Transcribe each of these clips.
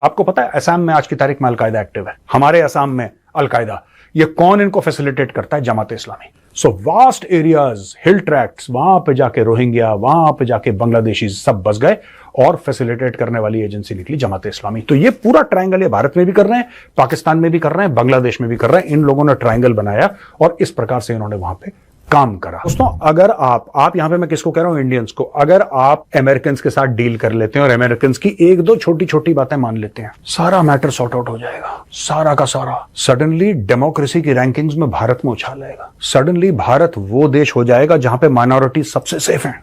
आपको पता है असम में आज की तारीख में अलकायदा एक्टिव है, हमारे असम में अलकायदा। ये कौन इनको फैसिलिटेट करता है? Jamaat Islami. So vast areas, हिल ट्रैक्ट्स, वहां पे जाके रोहिंग्या, वहां पे जाके बांग्लादेशी सब बस गए और फैसिलिटेट करने वाली एजेंसी निकली जमात इस्लामी। तो ये पूरा ट्रायंगल ये भारत में भी कर रहे हैं, पाकिस्तान में भी कर रहे हैं, बांग्लादेश में भी कर रहे हैं। इन लोगों ने ट्रायंगल बनाया और इस प्रकार से इन्होंने वहां पे काम करा। दोस्तों, अगर आप यहां पे मैं किसको कह रहा हूं? इंडियंस को। अगर आप अमेरिकन के साथ डील कर लेते हैं और अमेरिकन की एक दो छोटी छोटी बातें मान लेते हैं, सारा मैटर सॉर्ट आउट हो जाएगा, सारा का सारा। सडनली डेमोक्रेसी की रैंकिंग्स में भारत में उछाल आएगा। सडनली भारत वो देश हो जाएगा जहां पे माइनॉरिटी सबसे सेफ हैं।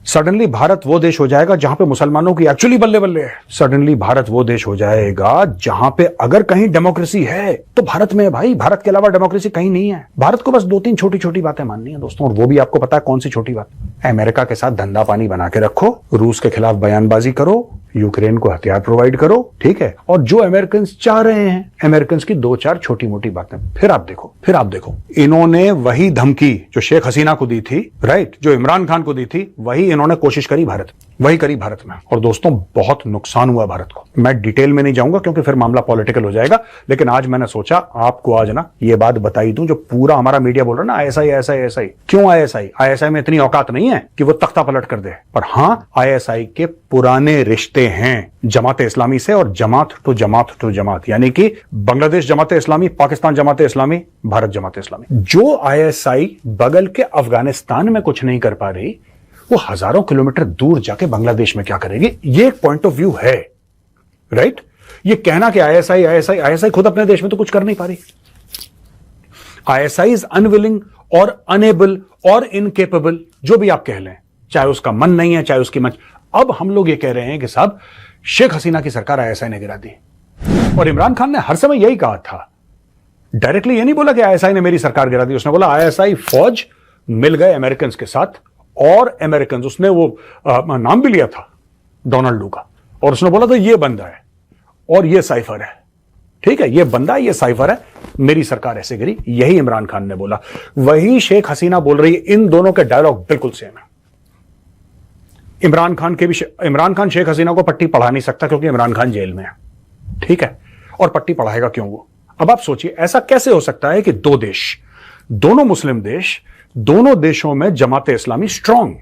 सडनली भारत वो देश हो जाएगा जहां पे मुसलमानों की एक्चुअली बल्ले बल्ले है। सडनली भारत वो देश हो जाएगा जहां पे अगर कहीं डेमोक्रेसी है तो भारत में है भाई। भारत के अलावा डेमोक्रेसी कहीं नहीं है। भारत को बस दो तीन छोटी छोटी बातें माननी है दोस्तों, और वो भी आपको पता है कौन सी छोटी बात? अमेरिका के साथ धंधा पानी बना के रखो, रूस के खिलाफ बयानबाजी करो, यूक्रेन को हथियार प्रोवाइड करो, ठीक है। और जो अमेरिकन चाह रहे हैं, अमेरिकन की दो चार छोटी मोटी बातें, फिर आप देखो इन्होंने वही धमकी जो शेख हसीना को दी थी, राइट, जो इमरान खान को दी थी, वही इन्होंने कोशिश करी भारत में। और दोस्तों, बहुत नुकसान हुआ भारत को। मैं डिटेल में नहीं जाऊंगा क्योंकि फिर मामला पॉलिटिकल हो जाएगा, लेकिन आज मैंने सोचा आपको आज ना ये बात बताई दूं जो पूरा हमारा मीडिया बोल रहा है ना, आईएसआई। क्यों आईएसआई में इतनी औकात नहीं है कि वो तख्ता पलट कर दे, पर हां, आईएसआई के पुराने रिश्ते हैं जमात इस्लामी से, और जमात टू जमात, यानी कि बांग्लादेश जमात इस्लामी, पाकिस्तान जमात इस्लामी, भारत जमात इस्लामी। जो आईएसआई बगल के अफगानिस्तान में कुछ नहीं कर पा रही, वो हजारों किलोमीटर दूर जाके बांग्लादेश में क्या करेगी? ये एक पॉइंट ऑफ व्यू है, राइट। ये कहना कि आईएसआई खुद अपने देश में तो कुछ कर नहीं पा रही। आईएसआई इज अनविलिंग और अनेबल और इनकेपेबल, जो भी आप कह लें, चाहे उसका मन नहीं है, चाहे उसकी मन। अब हम लोग ये कह रहे हैं कि साहब, शेख हसीना की सरकार आईएसआई ने गिरा दी, और इमरान खान ने हर समय यही कहा था। डायरेक्टली ये नहीं बोला कि आईएसआई ने मेरी सरकार गिरा दी, उसने बोला आईएसआई फौज मिल गए अमेरिकन के साथ, और अमेरिकन, उसने वो नाम भी लिया था डोनाल्ड का, और उसने बोला था ये बंदा है और ये साइफर है, ठीक है, ये बंदा है, ये साइफर है, मेरी सरकार ऐसे गिरी। यही इमरान खान ने बोला, वही शेख हसीना बोल रही है। इन दोनों के डायलॉग बिल्कुल सेम है। इमरान खान शेख हसीना को पट्टी पढ़ा नहीं सकता क्योंकि इमरान खान जेल में है, ठीक है, और पट्टी पढ़ाएगा क्यों वो? अब आप सोचिए, ऐसा कैसे हो सकता है कि दो देश, दोनों मुस्लिम देश, दोनों देशों में जमात इस्लामी स्ट्रांग,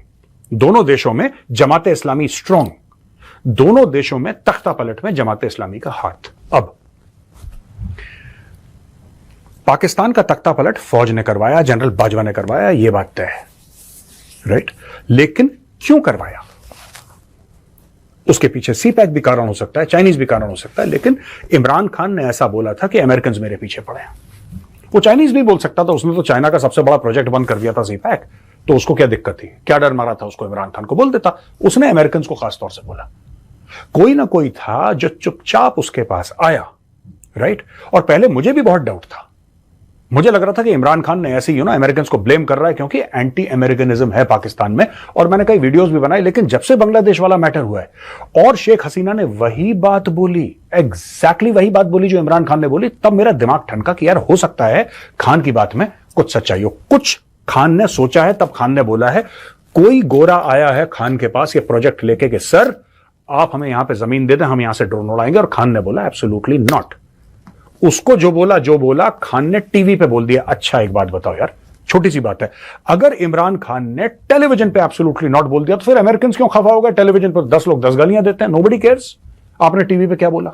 दोनों देशों में जमात इस्लामी स्ट्रांग, दोनों देशों में तख्ता पलट में जमात इस्लामी का हाथ। अब पाकिस्तान का तख्ता पलट फौज ने करवाया, जनरल बाजवा ने करवाया, यह बात तय है, राइट। लेकिन क्यों करवाया? उसके पीछे सीपैक भी कारण हो सकता है, चाइनीज भी कारण हो सकता है, लेकिन इमरान खान ने ऐसा बोला था कि अमेरिकन मेरे पीछे पड़े हैं। वो चाइनीज भी बोल सकता था, उसने तो चाइना का सबसे बड़ा प्रोजेक्ट बंद कर दिया था सीपैक, तो उसको क्या दिक्कत थी? क्या डर मारा था उसको? इमरान खान को बोल देता। उसने अमेरिकन को खास तौर से बोला। कोई ना कोई था जो चुपचाप उसके पास आया, राइट। और पहले मुझे भी बहुत डाउट था, मुझे लग रहा था कि इमरान खान ने ऐसे अमेरिकन को ब्लेम कर रहा है क्योंकि एंटी अमेरिकनिज्म है पाकिस्तान में, और मैंने कई वीडियोस भी बनाई। लेकिन जब से बांग्लादेश वाला मैटर हुआ है और शेख हसीना ने वही बात बोली, एग्जैक्टली वही बात बोली जो इमरान खान ने बोली, तब मेरा दिमाग ठनका कि यार हो सकता है खान की बात में कुछ सच्चाई हो, कुछ खान ने सोचा है, तब खान ने बोला है। कोई गोरा आया है खान के पास ये प्रोजेक्ट लेके कि सर आप हमें यहां पे जमीन दे दें, हम यहां से ड्रोन उड़ाएंगे, और खान ने बोला एब्सोल्युटली नॉट। उसको जो बोला खान ने टीवी पे बोल दिया। अच्छा, एक बात बताओ यार, छोटी सी बात है, अगर इमरान खान ने टेलीविजन पे एब्सोल्युटली नॉट बोल दिया तो फिर अमेरिकन क्यों खफा होगा? टेलीविजन पर 10 लोग 10 गालियां देते हैं, नोबडी केयर्स। आपने टीवी पे क्या बोला?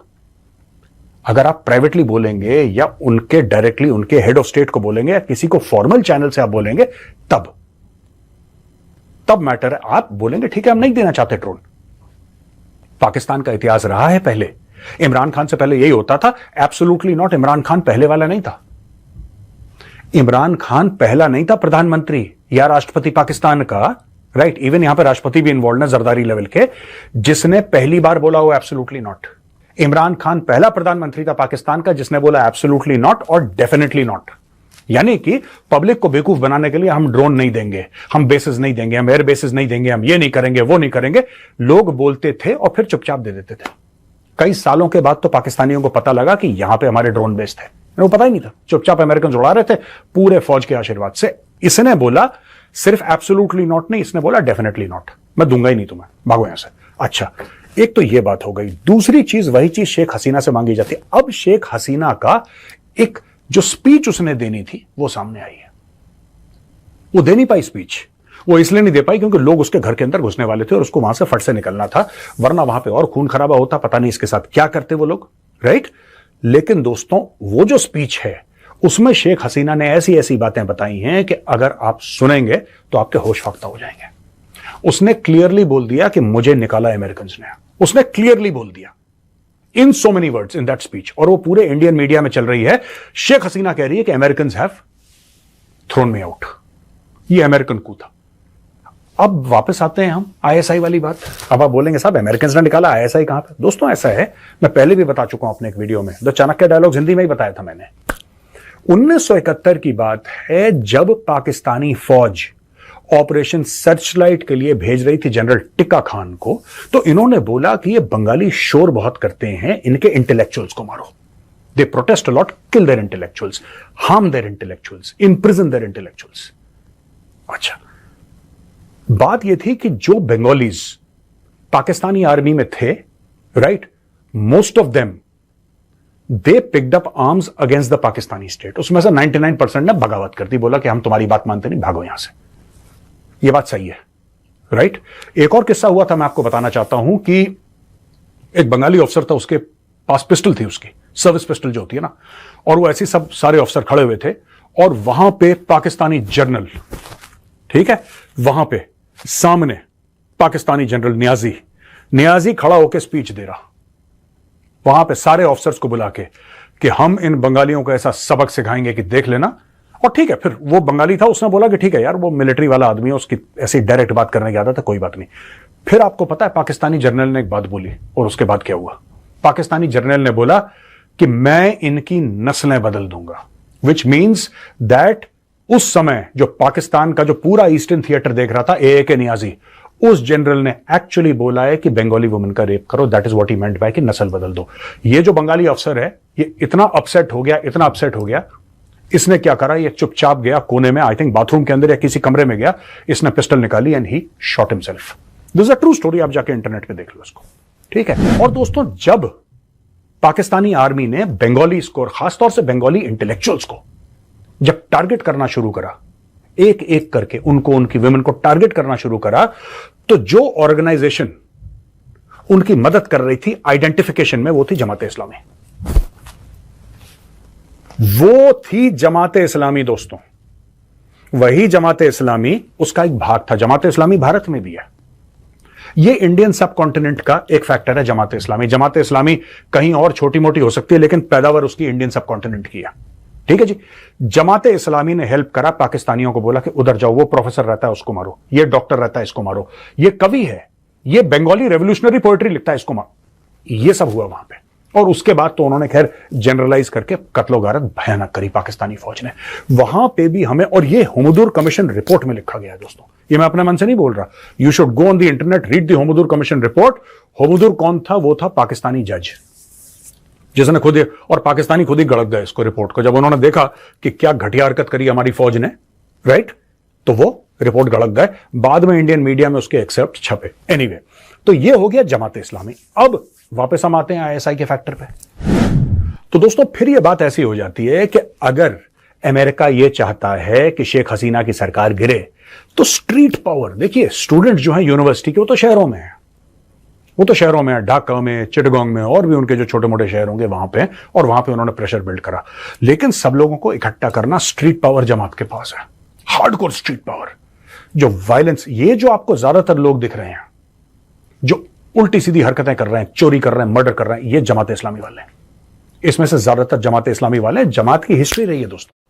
अगर आप प्राइवेटली बोलेंगे या उनके डायरेक्टली उनके हेड ऑफ स्टेट को बोलेंगे या किसी को फॉर्मल चैनल से आप बोलेंगे, तब मैटर है। आप बोलेंगे ठीक है हम नहीं देना चाहते ड्रोन। पाकिस्तान का इतिहास रहा है, पहले इमरान खान से पहले यही होता था, एब्सोल्युटली नॉट। इमरान खान पहले वाला नहीं था, इमरान खान पहला नहीं था प्रधानमंत्री या राष्ट्रपति पाकिस्तान का, राइट। इवन यहां पर राष्ट्रपति भी इन्वॉल्व है जरदारी लेवल के, जिसने पहली बार बोला वो एब्सोल्युटली नॉट। इमरान खान पहला प्रधानमंत्री था पाकिस्तान का जिसने बोला एब्सोल्युटली नॉट और डेफिनेटली नॉट। यानी कि पब्लिक को बेवकूफ बनाने के लिए हम ड्रोन नहीं देंगे, हम बेसिस नहीं देंगे, हम एयर बेसिस नहीं देंगे, हम ये नहीं करेंगे, वो नहीं करेंगे, लोग बोलते थे और फिर चुपचाप दे देते थे। कई सालों के बाद तो पाकिस्तानियों को पता लगा कि यहां पे हमारे ड्रोन बेस थे, वो पता ही नहीं था, चुपचाप अमेरिकन उड़ा रहे थे पूरे फौज के आशीर्वाद से। इसने बोला सिर्फ एब्सोल्युटली नॉट नहीं, इसने बोला डेफिनेटली नॉट, मैं दूंगा ही नहीं तुम्हें, भागो यहां से। अच्छा, एक तो यह बात हो गई। दूसरी चीज, वही चीज शेख हसीना से मांगी जाती है। अब शेख हसीना का एक जो स्पीच उसने देनी थी वो सामने आई है। वो दे नहीं पाई स्पीच। वो इसलिए नहीं दे पाई क्योंकि लोग उसके घर के अंदर घुसने वाले थे और उसको वहां से फट से निकलना था, वरना वहां पे और खून खराबा होता, पता नहीं इसके साथ क्या करते वो लोग, राइट। लेकिन दोस्तों, वो जो स्पीच है उसमें शेख हसीना ने ऐसी ऐसी बातें बताई हैं कि अगर आप सुनेंगे तो आपके होश फाख्ता हो जाएंगे। उसने क्लियरली बोल दिया कि मुझे निकाला अमेरिकन ने। उसने क्लियरली बोल दिया in so many words in that speech, और वो पूरे इंडियन मीडिया में चल रही है। शेख हसीना कह रही है कि American have thrown me out. ये अमेरिकन कू था। अब वापस आते हैं हम आईएसआई वाली बात। अब आप बोलेंगे साहब अमेरिकन ने निकाला, आईएसआई कहां पे? दोस्तों ऐसा है, मैं पहले भी बता चुका हूं अपने एक वीडियो में, द चाणक्य डायलॉग हिंदी में ही बताया था मैंने। 1971 की बात है, जब पाकिस्तानी फौज ऑपरेशन सर्चलाइट के लिए भेज रही थी जनरल टिक्का खान को, तो इन्होंने बोला कि ये बंगाली शोर बहुत करते हैं, इनके इंटेलेक्चुअल्स को मारो। They protest a lot, kill their intellectuals, harm their intellectuals, imprison their intellectuals. अच्छा, बात यह थी कि जो बंगालीज पाकिस्तानी आर्मी में थे, right, most of them they picked up arms against the Pakistani state. उसमें से 99% ने बगावत कर दी, बोला कि हम तुम्हारी बात मानते नहीं, भागो यहां से। यह बात सही है, राइट। एक और किस्सा हुआ था, मैं आपको बताना चाहता हूं कि एक बंगाली अफसर था, उसके पास पिस्टल थी, उसकी सर्विस पिस्टल जो होती है ना, और वो ऐसे सब सारे अफसर खड़े हुए थे और वहां पे पाकिस्तानी जनरल, ठीक है, वहां पे सामने पाकिस्तानी जनरल नियाजी खड़ा होकर स्पीच दे रहा, वहां पे सारे ऑफिसर्स को बुला के कि हम इन बंगालियों को ऐसा सबक सिखाएंगे कि देख लेना। और ठीक है, फिर वो बंगाली था, उसने बोला कि ठीक है यार, वो मिलिट्री वाला आदमी है, उसकी ऐसी डायरेक्ट बात करने की आदत है, कोई बात नहीं। फिर आपको पता है पाकिस्तानी जनरल ने एक बात बोली, और उसके बाद क्या हुआ? पाकिस्तानी जनरल ने बोला कि मैं इनकी नस्लें बदल दूंगा, विच मीन्स दैट उस समय जो पाकिस्तान का जो पूरा ईस्टर्न थिएटर देख रहा था, ए.के. नियाजी, उस जनरल ने एक्चुअली बोला है कि बंगाली वुमेन का रेप करो। That is what he meant by कि नस्ल बदल दो। ये जो बंगाली अफसर है, ये इतना अपसेट हो गया, इतना अपसेट हो गया, इसने क्या करा, ये चुपचाप गया कोने में, आई थिंक बाथरूम के अंदर या किसी कमरे में गया, इसने पिस्टल निकाली and he shot himself. This is a true story, आप जाके इंटरनेट पे देख लो इसको, ठीक है। और दोस्तों, जब पाकिस्तानी आर्मी ने बंगालीज को और खासतौर से बंगाली इंटेलेक्चुअल्स को जब टारगेट करना शुरू करा, एक एक करके उनको, उनकी विमेन को टारगेट करना शुरू करा, तो जो ऑर्गेनाइजेशन उनकी मदद कर रही थी आइडेंटिफिकेशन में, वो थी जमाते इस्लामी। वो थी जमाते इस्लामी दोस्तों। वही जमाते इस्लामी उसका एक भाग था। जमाते इस्लामी भारत में भी है। ये इंडियन सब कॉन्टिनेंट का एक फैक्टर है जमाते इस्लामी। जमाते इस्लामी कहीं और छोटी मोटी हो सकती है, लेकिन पैदावार उसकी इंडियन सब कॉन्टिनेंट की है, ठीक है जी। जमाते इस्लामी ने हेल्प करा, पाकिस्तानियों को बोला कि उधर जाओ, वो प्रोफेसर रहता है उसको मारो, ये डॉक्टर रहता है इसको मारो, ये कवि है, ये बंगाली रेवोल्यूशनरी पोएट्री लिखता है इसको मारो। ये सब हुआ वहां पे। और उसके बाद तो उन्होंने खैर जनरलाइज करके कत्लो गारत भयानक करी पाकिस्तानी फौज ने वहां पे भी हमें। और ये हुमदूर कमीशन रिपोर्ट में लिखा गया है दोस्तों, ये मैं अपने मन से नहीं बोल रहा। You should go on the internet, read the Hamoodur commission report. Hamoodur कौन था? वो था पाकिस्तानी जज, जिसने खुद, और पाकिस्तानी खुद ही गड़क गए इसको रिपोर्ट को, जब उन्होंने देखा कि क्या घटिया हरकत करी हमारी फौज ने, राइट, तो वो रिपोर्ट गड़क गए। बाद में इंडियन मीडिया में उसके एक्सेप्ट छपे। एनीवे, तो ये हो गया जमाते इस्लामी। अब वापस हम आते हैं आईएसआई के फैक्टर पे। तो दोस्तों, फिर ये बात ऐसी हो जाती है कि अगर अमेरिका ये चाहता है कि शेख हसीना की सरकार गिरे, तो स्ट्रीट पावर, देखिए स्टूडेंट जो है यूनिवर्सिटी के, वो तो शहरों में है, वो तो शहरों में, ढाका में, चिटगांग में, और भी उनके जो छोटे मोटे शहर होंगे वहां पे, और वहां पे उन्होंने प्रेशर बिल्ड करा। लेकिन सब लोगों को इकट्ठा करना स्ट्रीट पावर जमात के पास है, हार्डकोर स्ट्रीट पावर। जो वायलेंस, ये जो आपको ज्यादातर लोग दिख रहे हैं जो उल्टी सीधी हरकतें कर रहे हैं, चोरी कर रहे हैं, मर्डर कर रहे हैं, ये जमात इस्लामी वाले हैं। इसमें से ज्यादातर जमात इस्लामी वाले हैं। जमात की हिस्ट्री रही है दोस्तों।